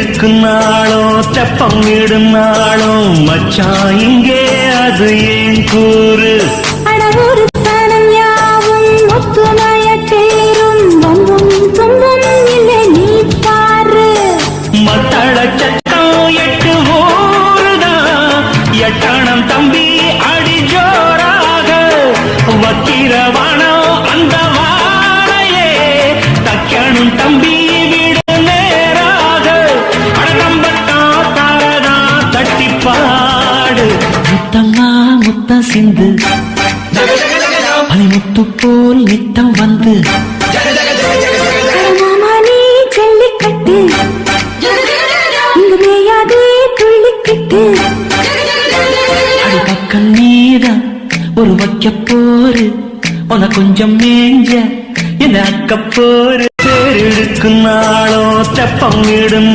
எடுக்கும் நாளோ தெப்பம் விடும் நாளோ மச்சான் இங்கே அது ஏன் கூறு அடவூரு சனம் யாவும் ஒத்துணைய தேரும் வம்பும் தும்பும் இல்லை நீ பாரு மத்தள சட்டம் 8 ஊருதான் எட்டணம் தம்பி அடி ஜோராக வக்கிரவானோ அந்த வாழையே தக்கணும் தம்பி விடு நேராக அடம்பட்டா தாரதா தட்டி பாடு முத்தம்மா முத்தம் சிந்து பனிமுத்து போல் நித்தம் வந்து மாமா நீ ஜல்லிக்கட்டு இங்கு மேயாதே துள்ளிக்கிட்டு அடி பக்கம் நீதான் ஒரு வைக்க போரு உன கொஞ்சம் மேஞ்ச என்ன அக்க போரு தேர் எடுக்கும் நாளோ தெப்பம் விடும்